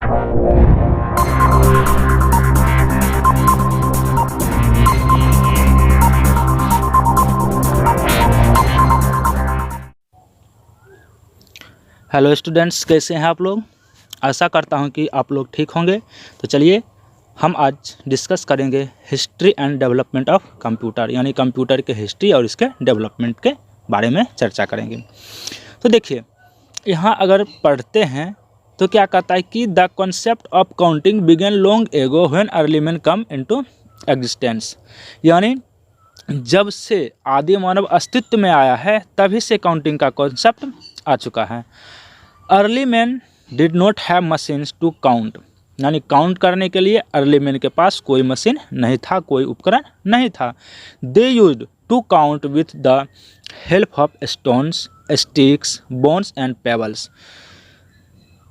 Hello students, कैसे हैं आप लोग। आशा करता हूं कि आप लोग ठीक होंगे। तो चलिए हम आज डिस्कस करेंगे history and development of computer, यानी कंप्यूटर के हिस्ट्री और इसके डेवलपमेंट के बारे में चर्चा करेंगे। तो देखिए यहाँ अगर पढ़ते हैं तो क्या कहता है कि the concept of counting began long ago when early man come into existence, यानी जब से आदि मानव अस्तित्व में आया है तभी से काउंटिंग का कॉन्सेप्ट आ चुका है। Early man did not have machines to count, यानी काउंट करने के लिए अर्ली मैन के पास कोई मशीन नहीं था, कोई उपकरण नहीं था। They used to count with the help of stones, sticks, bones and pebbles.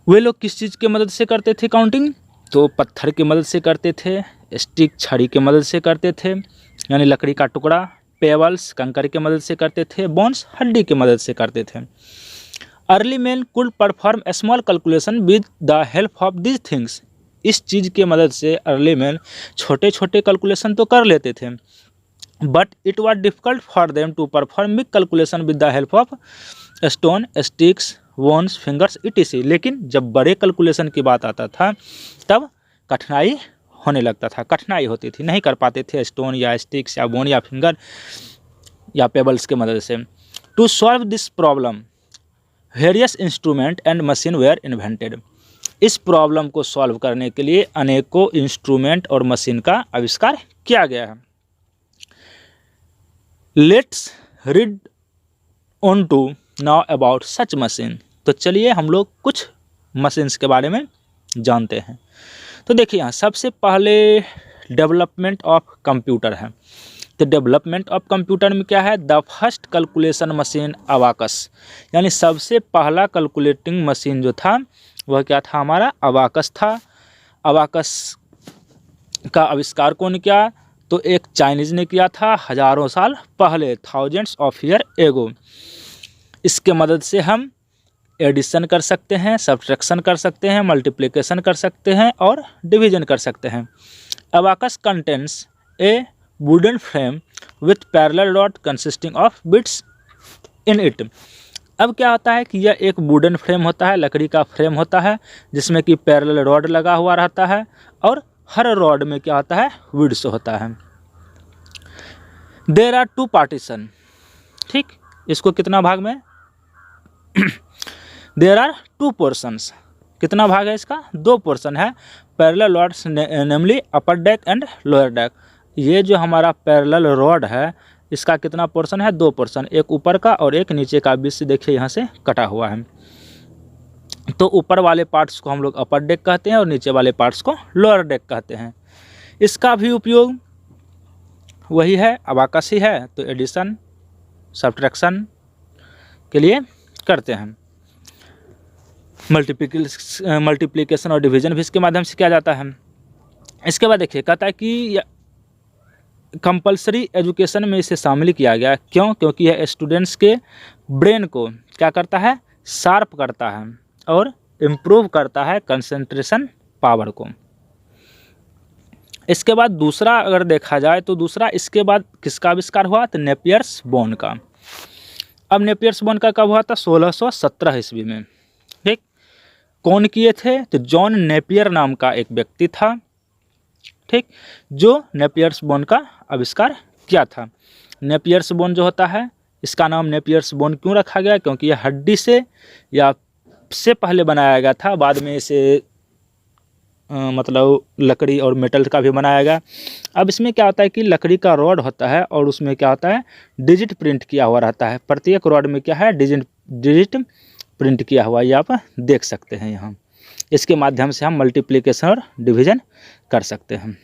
वे लोग किस चीज़ की मदद से करते थे काउंटिंग? तो पत्थर की मदद से करते थे, स्टिक छड़ी की मदद से करते थे, यानी लकड़ी का टुकड़ा, पेबल्स कंकर की मदद से करते थे, बोन्स हड्डी की मदद से करते थे। Early man could perform a small calculation with the help of this things. इस चीज़ की मदद से अर्ली मैन छोटे छोटे कैलकुलेशन तो कर लेते थे, but it was difficult for them to perform big calculation with the help of stone, sticks, bones, fingers ETC. लेकिन जब बड़े कैलकुलेशन की बात आता था तब कठिनाई होने लगता था, कठिनाई होती थी, नहीं कर पाते थे स्टोन या स्टिक्स या बोन या फिंगर या पेबल्स के मदद से। To solve this problem various instrument and machine were invented. इस प्रॉब्लम को सॉल्व करने के लिए अनेकों इंस्ट्रूमेंट और मशीन का आविष्कार किया गया है। Let's read on to now about such machine. तो चलिए हम लोग कुछ मशीन्स के बारे में जानते हैं। तो देखिए यहाँ सबसे पहले डेवलपमेंट ऑफ कंप्यूटर है। तो डेवलपमेंट ऑफ कंप्यूटर में क्या है? The first calculation machine abacus, यानी सबसे पहला कैलकुलेटिंग मशीन जो था वह क्या था? हमारा अबाकस था। अबाकस का आविष्कार कौन किया? तो एक चाइनीज़ ने किया था हज़ारों साल पहले, थाउजेंड्स ऑफ ईयर एगो। इसके मदद से हम एडिशन कर सकते हैं, सब्ट्रैक्शन कर सकते हैं, मल्टीप्लिकेशन कर सकते हैं और डिवीजन कर सकते हैं। Abacus contains A wooden frame with parallel rod consisting of bits in it. अब क्या होता है कि यह एक वुडन फ्रेम होता है, लकड़ी का फ्रेम होता है जिसमें कि पैरेलल रॉड लगा हुआ रहता है और हर रॉड में क्या होता है? विड्स होता है। देयर आर टू पार्टीशन, ठीक, इसको कितना भाग में? There are two portions. कितना भाग है इसका? दो पोर्शन है। Parallel rods namely upper deck and lower deck. ये जो हमारा पैरेलल रॉड है इसका कितना पोर्शन है? दो पोर्शन, एक ऊपर का और एक नीचे का। बीच से देखिए यहाँ से कटा हुआ है। तो ऊपर वाले पार्ट्स को हम लोग अपर डेक कहते हैं और नीचे वाले पार्ट्स को लोअर डेक कहते हैं। इसका भी उपयोग वही है, अबाकस ही है, तो एडिशन सब्ट्रैक्शन के लिए करते हैं। मल्टीप्लिकेशन और डिवीजन भी इसके माध्यम से किया जाता है। इसके बाद देखिए कहता है कि कंपलसरी एजुकेशन में इसे शामिल किया गया। क्यों? क्योंकि यह स्टूडेंट्स के ब्रेन को क्या करता है? शार्प करता है और इम्प्रूव करता है कंसंट्रेशन पावर को। इसके बाद दूसरा अगर देखा जाए तो दूसरा इसके बाद किसका आविष्कार हुआ? तो नेपियर्स बोन का। अब नेपियर्स बोन का कब हुआ था? 1617 ईस्वी में, ठीक। कौन किए थे? तो जॉन नेपियर नाम का एक व्यक्ति था, ठीक, जो नेपियर्स बोन का आविष्कार किया था। नेपियर्स बोन जो होता है इसका नाम नेपियर्स बोन क्यों रखा गया? क्योंकि यह हड्डी से या से पहले बनाया गया था, बाद में इसे मतलब लकड़ी और मेटल का भी बनाया गया। अब इसमें क्या होता है कि लकड़ी का रॉड होता है और उसमें क्या होता है? डिजिट प्रिंट किया हुआ रहता है। प्रत्येक रॉड में क्या है? डिजिट प्रिंट किया हुआ, ये आप देख सकते हैं यहाँ। इसके माध्यम से हम मल्टीप्लिकेशन और डिवीजन कर सकते हैं।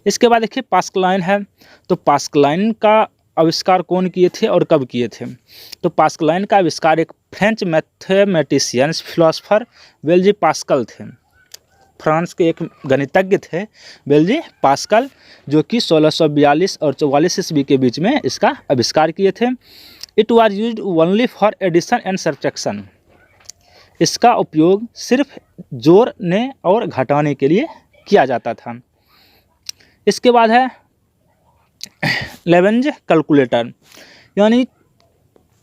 इसके बाद देखिए पास्कलाइन है। तो पास्कलाइन का आविष्कार कौन किए थे और कब किए थे? तो पास्कलाइन का आविष्कार एक फ्रेंच मैथमेटिशियन फिलोसफर बेल्जी पास्कल थे। फ्रांस के एक गणितज्ञ थे बेल्जी पास्कल, जो कि 1642 और 44 ईस्वी के बीच में इसका आविष्कार किए थे। It was used only for addition and subtraction. इसका उपयोग सिर्फ जोड़ने और घटाने के लिए किया जाता था। इसके बाद है लेवेंज कैलकुलेटर, यानी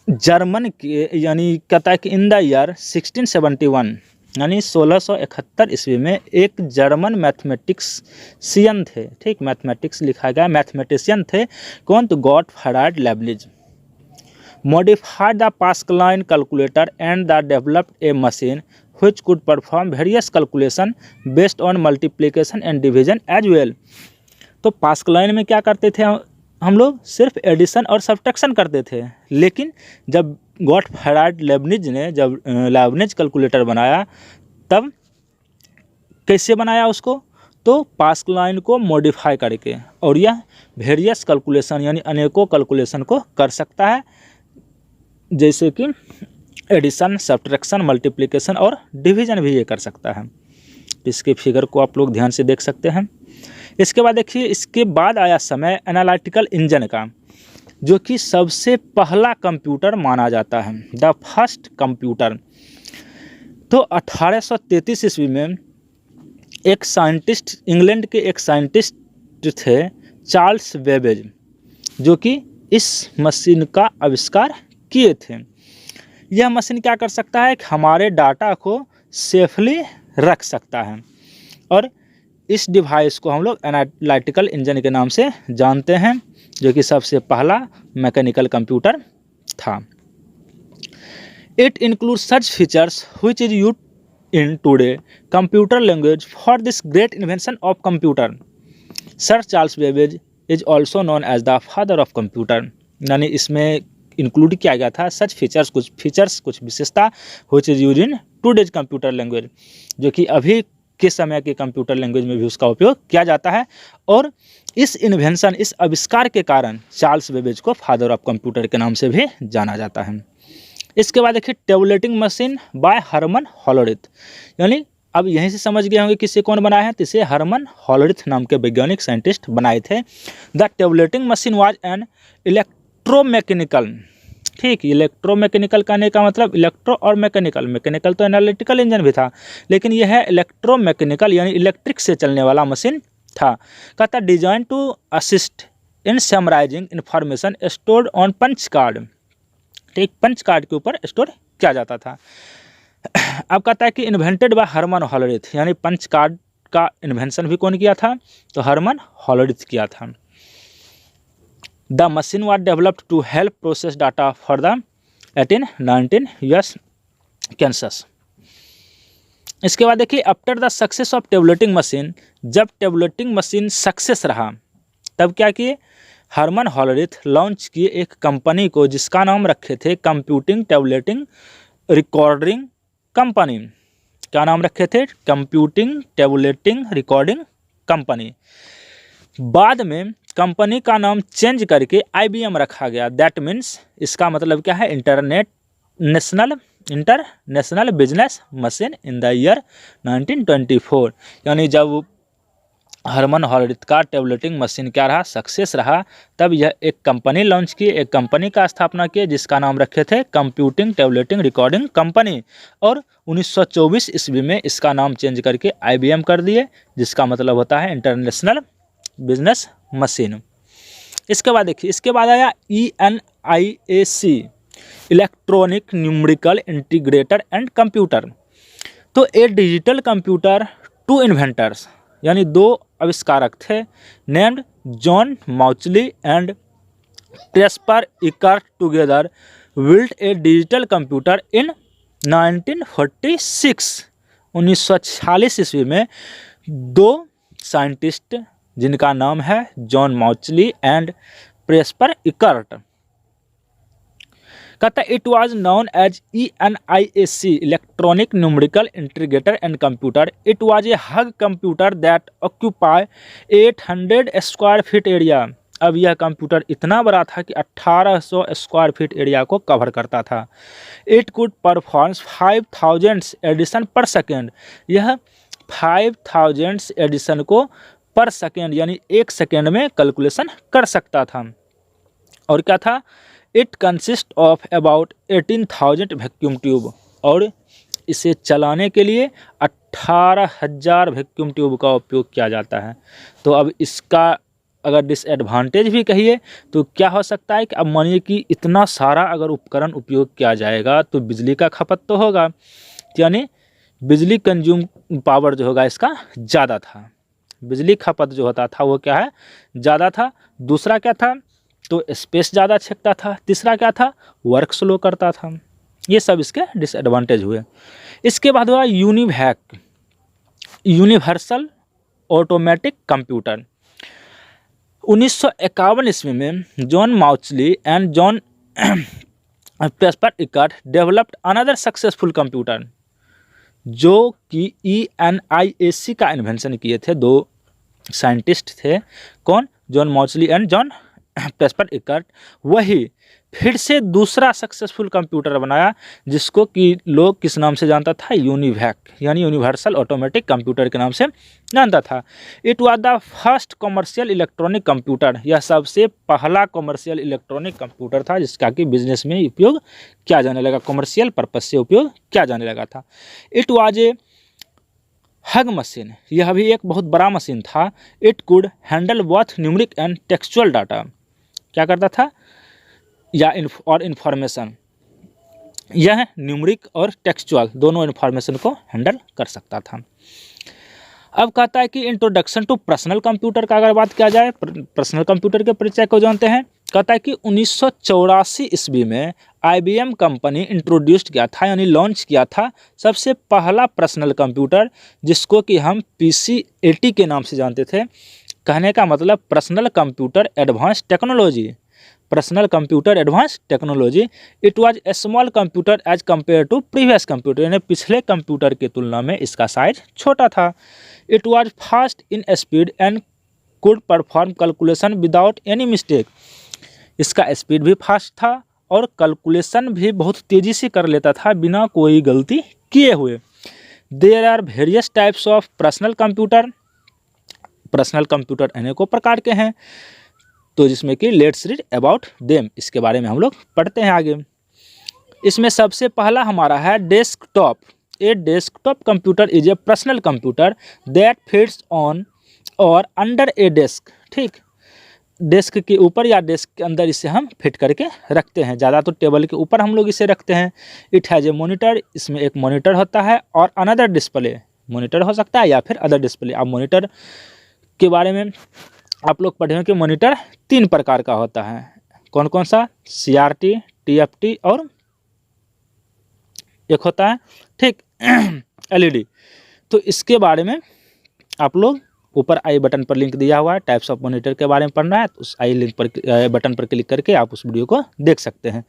जर्मन के, यानी कहता है कि इन द ईयर 1671 यानी 1671 ईस्वी में एक जर्मन मैथमेटिक्सियन थे, ठीक, मैथमेटिक्स लिखा गया, मैथमेटिशियन थे, कौन, तो Gottfried लेibniz, modified the Pascaline calculator and the developed a machine which could perform various calculation based on multiplication and division as well। तो पास्कलाइन में क्या करते थे हम लोग, सिर्फ एडिशन और सब्ट्रैक्शन करते थे, लेकिन जब गॉटफ्राइड लेibniz ने जब लेibniz कैलकुलेटर बनाया तब कैसे बनाया उसको, तो पास्कलाइन को मॉडिफाई करके, और यह वेरियस कैलकुलेशन यानी अनेकों कैलकुलेशन को कर सकता है, जैसे कि एडिशन, सब्ट्रैक्शन, मल्टीप्लिकेशन और डिवीजन भी ये कर सकता है। इसके फिगर को आप लोग ध्यान से देख सकते हैं। इसके बाद देखिए, इसके बाद आया समय एनालिटिकल इंजन का, जो कि सबसे पहला कंप्यूटर माना जाता है, द फर्स्ट कंप्यूटर। तो 1833 ईस्वी में एक साइंटिस्ट, इंग्लैंड के एक साइंटिस्ट थे चार्ल्स बेबेज, जो कि इस मशीन का आविष्कार किए थे। यह मशीन क्या कर सकता है कि हमारे डाटा को सेफली रख सकता है, और इस डिवाइस को हम लोग एनालिटिकल इंजन के नाम से जानते हैं, जो कि सबसे पहला मैकेनिकल कंप्यूटर था। It include such features which is used in today computer language for this great invention of computer. Sir Charles Babbage is also known as the father of computer, यानी इसमें इंक्लूड किया गया था सच features, कुछ विशेषता which is used in today's computer language, जो कि अभी के समय के कंप्यूटर लैंग्वेज में भी उसका उपयोग किया जाता है। और इस इन्वेंशन, इस आविष्कार के कारण चार्ल्स बेबेज को फादर ऑफ कंप्यूटर के नाम से भी जाना जाता है। इसके बाद देखिए टेबुलेटिंग मशीन बाय हर्मन होलोरिथ, यानी अब यहीं से समझ गए होंगे किसे कौन बनाया है, तो इसे हर्मन होलोरिथ नाम के वैज्ञानिक साइंटिस्ट बनाए थे। The tabulating machine was an electromechanical, ठीक, इलेक्ट्रोमैकेनिकल कहने का मतलब इलेक्ट्रो और मैकेनिकल, मैकेनिकल तो एनालिटिकल इंजन भी था, लेकिन यह है इलेक्ट्रोमैकेनिकल यानी इलेक्ट्रिक से चलने वाला मशीन था। कहता design to assist in summarising information stored on punch card, ठीक, पंच कार्ड के ऊपर स्टोर किया जाता था। अब कहता है कि इन्वेंटेड बाय हर्मन होलोरिथ, यानी पंच कार्ड का इन्वेंशन भी कौन किया था, तो हर्मन होलोरिथ किया था। The machine was developed to help process data for the 1819 US census। इसके बाद देखिए after the success of tabulating machine, जब टेबुलेटिंग मशीन सक्सेस रहा तब क्या किए, हर्मन होलोरिथ लॉन्च किए एक कंपनी को जिसका नाम रखे थे कंप्यूटिंग टेबुलेटिंग रिकॉर्डिंग कंपनी। क्या नाम रखे थे, कंप्यूटिंग टेबुलेटिंग रिकॉर्डिंग कंपनी। बाद में कंपनी का नाम चेंज करके IBM रखा गया। दैट मीन्स इसका मतलब क्या है, international business machine in the year 1924, यानी जब हर्मन होलोरिथ का टेबुलेटिंग मशीन क्या रहा, सक्सेस रहा, तब यह एक कंपनी लॉन्च की, एक कंपनी का स्थापना किए जिसका नाम रखे थे कंप्यूटिंग टेबुलेटिंग रिकॉर्डिंग कंपनी, और 1924 ईस्वी में इसका नाम चेंज करके IBM कर दिए, जिसका मतलब होता है इंटरनेशनल बिजनेस मशीन। इसके बाद देखिए, इसके बाद आया ENIAC, electronic numerical integrator and computer. तो a digital computer, two inventors यानी दो आविष्कारक थे, named John Mauchly and Presper Eckert together built a digital computer in 1946। 1946 ईस्वी में दो साइंटिस्ट जिनका नाम है John Mauchly and Presper Eckert, कहता it was known as ENIAC, electronic numerical integrator and computer. It was a huge computer that occupy 800 square feet area. अब यह computer इतना बड़ा था कि 1800 स्क्वायर फीट एरिया को कवर करता था। इट कुड परफॉर्म 5000 एडिशन पर सेकेंड, यह 5000 एडिशन को पर सेकेंड यानी एक सेकेंड में कैलकुलेशन कर सकता था। और क्या था, it consist of about 18,000 vacuum tube, और इसे चलाने के लिए 18,000 वैक्यूम ट्यूब का उपयोग किया जाता है। तो अब इसका अगर डिसएडवांटेज भी कहिए तो क्या हो सकता है कि अब मानिए कि इतना सारा अगर उपकरण उपयोग किया जाएगा तो बिजली का खपत तो होगा, यानी बिजली कंज्यूम पावर जो होगा इसका ज़्यादा था, बिजली खपत जो होता था वो क्या है, ज़्यादा था। दूसरा क्या था, तो स्पेस ज़्यादा छेकता था। तीसरा क्या था, वर्क स्लो करता था। ये सब इसके डिसएडवांटेज हुए। इसके बाद हुआ यूनिवैक, यूनिवर्सल ऑटोमेटिक कंप्यूटर। 1951 ईस्वी में John Mauchly and John Presper Eckert developed another successful computer, जो कि ENIAC का इन्वेंशन किए थे। दो साइंटिस्ट थे, कौन, John Mauchly and John Presper Eckert. वही फिर से दूसरा सक्सेसफुल कंप्यूटर बनाया जिसको कि लोग किस नाम से जानता था, यूनिवैक, यानी यूनिवर्सल ऑटोमेटिक कंप्यूटर के नाम से जानता था। It was the first commercial electronic computer, यह सबसे पहला कमर्शियल इलेक्ट्रॉनिक कंप्यूटर था जिसका कि बिजनेस में उपयोग किया जाने लगा, कमर्शियल पर्पज से उपयोग किया जाने लगा था। It was a hug machine, यह भी एक बहुत बड़ा मशीन था। It could handle both numeric and textual data, क्या करता था या और इन्फॉर्मेशन, यह न्यूमेरिक और टेक्सचुअल दोनों इन्फॉर्मेशन को हैंडल कर सकता था। अब कहता है कि इंट्रोडक्शन टू पर्सनल कंप्यूटर का अगर बात किया जाए, पर्सनल कंप्यूटर के परिचय को जानते हैं। कहता है कि 1984 ईस्वी में IBM कंपनी इंट्रोड्यूस किया था, यानी लॉन्च किया था सबसे पहला पर्सनल कंप्यूटर, जिसको कि हम PC-80 के नाम से जानते थे। कहने का मतलब personal computer advance technology, personal computer advance technology. It was a small computer as compare to previous computer, यानी पिछले कंप्यूटर की तुलना में इसका साइज छोटा था। It was fast in speed and could perform calculation without any mistake, इसका speed भी फास्ट था और कैलकुलेशन भी बहुत तेज़ी से कर लेता था बिना कोई गलती किए हुए। There are various types of personal computer, personal computer अनेकों प्रकार के हैं, तो जिसमें कि लेट्स रीड अबाउट देम, इसके बारे में हम लोग पढ़ते हैं आगे। इसमें सबसे पहला हमारा है desktop. A desktop computer is A personal computer that fits on और अंडर ए डेस्क, ठीक, डेस्क के ऊपर या डेस्क के अंदर इसे हम फिट करके रखते हैं, ज़्यादा तो टेबल के ऊपर हम लोग इसे रखते हैं। इट हैज़ ए मॉनिटर, इसमें एक मॉनिटर होता है और अनदर डिस्प्ले, मॉनिटर हो सकता है या फिर अदर डिस्प्ले। अब मॉनिटर के बारे में आप लोग पढ़े कि मॉनिटर 3 प्रकार का होता है, कौन कौन सा, CRT, TFT और एक होता है, ठीक, LED। तो इसके बारे में आप लोग ऊपर आई बटन पर लिंक दिया हुआ है, टाइप्स ऑफ मॉनिटर के बारे में पढ़ना है तो उस आई लिंक पर बटन पर क्लिक करके आप उस वीडियो को देख सकते हैं।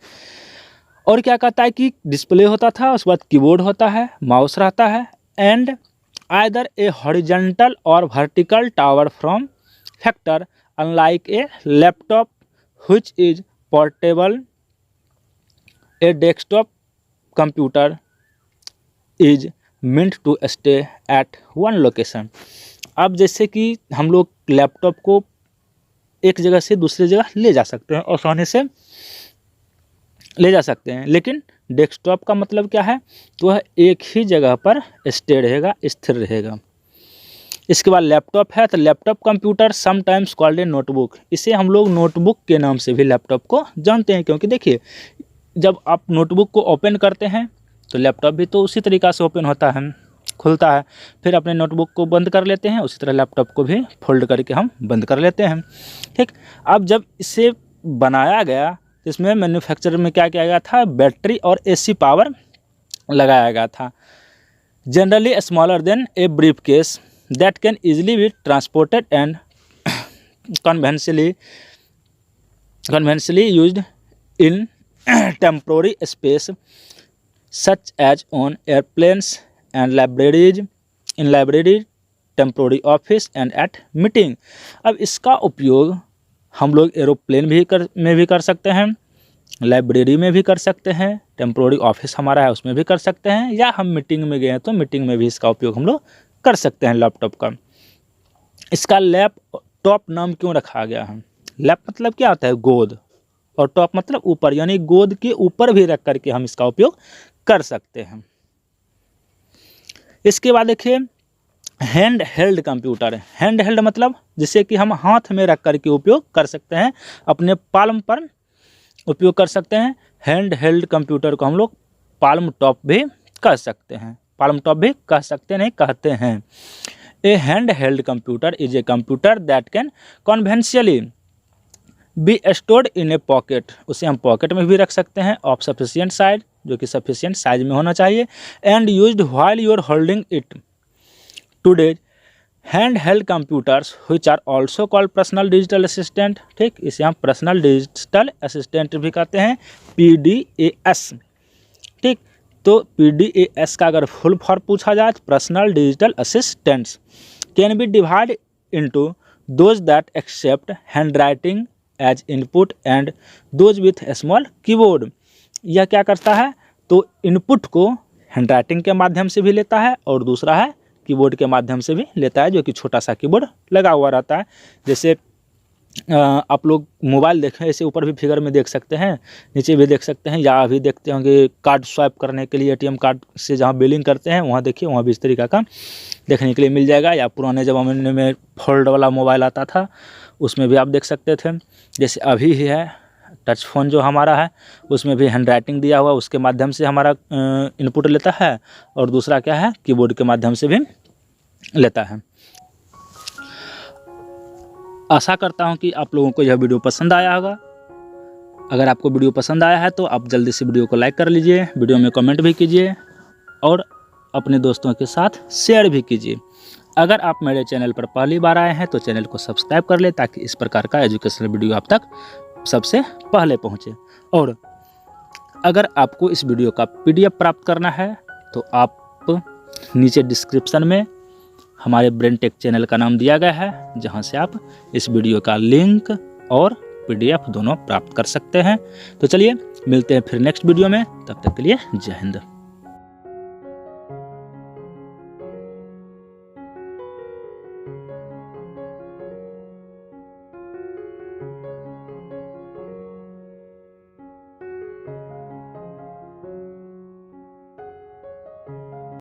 और क्या कहता है कि डिस्प्ले होता था, उसके बाद कीबोर्ड होता है, माउस रहता है, एंड आइदर ए हॉरिजॉन्टल और vertical tower from factor, unlike a laptop which is portable. A desktop computer is meant to stay at one location. अब जैसे कि हम लोग लैपटॉप को एक जगह से दूसरी जगह ले जा सकते हैं, आसानी से ले जा सकते हैं, लेकिन डेस्कटॉप का मतलब क्या है, तो वह एक ही जगह पर स्टे रहेगा, स्थिर रहेगा। इसके बाद लैपटॉप है, तो laptop computer sometimes called a notebook, इसे हम लोग नोटबुक के नाम से भी लैपटॉप को जानते हैं, क्योंकि देखिए जब आप नोटबुक को ओपन करते हैं तो लैपटॉप भी तो उसी तरीक़ा से ओपन होता है, खुलता है, फिर अपने नोटबुक को बंद कर लेते हैं, उसी तरह लैपटॉप को भी फोल्ड करके हम बंद कर लेते हैं, ठीक। अब जब इसे बनाया गया तो इसमें मैन्युफैक्चर में क्या किया गया था, बैटरी और AC पावर लगाया गया था। Generally smaller than a brief case that can easily be transported and conventionally used in temporary space such as on airplanes and libraries, in library, temporary office and at meeting। अब इसका उपयोग हम लोग aeroplane में भी कर सकते हैं, लाइब्रेरी में भी कर सकते हैं, टेम्प्रोरी ऑफिस हमारा है उसमें भी कर सकते हैं, या हम मीटिंग में गए हैं तो मीटिंग में भी इसका उपयोग हम लोग कर सकते हैं लैपटॉप का। इसका लैपटॉप नाम क्यों रखा गया है, लैप मतलब क्या होता है, गोद, और टॉप मतलब ऊपर, यानी गोद के ऊपर भी रख करके हम इसका उपयोग कर सकते हैं। इसके बाद देखिए hand held computer. Hand held मतलब जिसे कि हम हाथ में रख कर के उपयोग कर सकते हैं, अपने पाल्म पर उपयोग कर सकते हैं। हैंड हेल्ड कंप्यूटर को हम लोग पाल्म टॉप भी कह सकते हैं, पाल्म टॉप भी कह सकते नहीं कहते हैं। A hand held computer is a computer that can conventionally be stored in a pocket. उसे हम पॉकेट में भी रख सकते हैं, ऑफ सफिशिएंट साइज, जो कि सफिशिएंट साइज में होना चाहिए, and used while you are holding it. Today hand held computers which are also called personal digital assistant, ठीक, इसे हम पर्सनल डिजिटल असिस्टेंट भी कहते हैं, PDAS, ठीक। तो PDAS का अगर फुल फॉर्म पूछा जाए तो personal digital assistants can be divide into those that accept hand writing as input and those with small keyboard. यह क्या करता है, तो इनपुट को हैंड राइटिंग के माध्यम से भी लेता है और दूसरा है कीबोर्ड के माध्यम से भी लेता है, जो कि छोटा सा कीबोर्ड लगा हुआ रहता है। जैसे आप लोग मोबाइल देखें, ऐसे ऊपर भी फिगर में देख सकते हैं, नीचे भी देख सकते हैं, या अभी देखते होंगे कार्ड स्वाइप करने के लिए ATM कार्ड से जहाँ बिलिंग करते हैं वहाँ देखिए, वहाँ भी इस तरीका का देखने के लिए मिल जाएगा। या पुराने ज़माने में फोल्ड वाला मोबाइल आता था, उसमें भी आप देख सकते थे। जैसे अभी ही है टच फ़ोन जो हमारा है, उसमें भी हैंड राइटिंग दिया हुआ, उसके माध्यम से हमारा इनपुट लेता है, और दूसरा क्या है, कीबोर्ड के माध्यम से भी लेता है। आशा करता हूं कि आप लोगों को यह वीडियो पसंद आया होगा। अगर आपको वीडियो पसंद आया है तो आप जल्दी से वीडियो को लाइक कर लीजिए, वीडियो में कमेंट भी कीजिए और अपने दोस्तों के साथ शेयर भी कीजिए। अगर आप मेरे चैनल पर पहली बार आए हैं तो चैनल को सब्सक्राइब कर ले, ताकि इस प्रकार का एजुकेशनल वीडियो आप तक सबसे पहले पहुंचे। और अगर आपको इस वीडियो का PDF प्राप्त करना है तो आप नीचे डिस्क्रिप्शन में हमारे ब्रेन टेक चैनल का नाम दिया गया है, जहां से आप इस वीडियो का लिंक और PDF दोनों प्राप्त कर सकते हैं। तो चलिए मिलते हैं फिर नेक्स्ट वीडियो में, तब तक के लिए जय हिंद।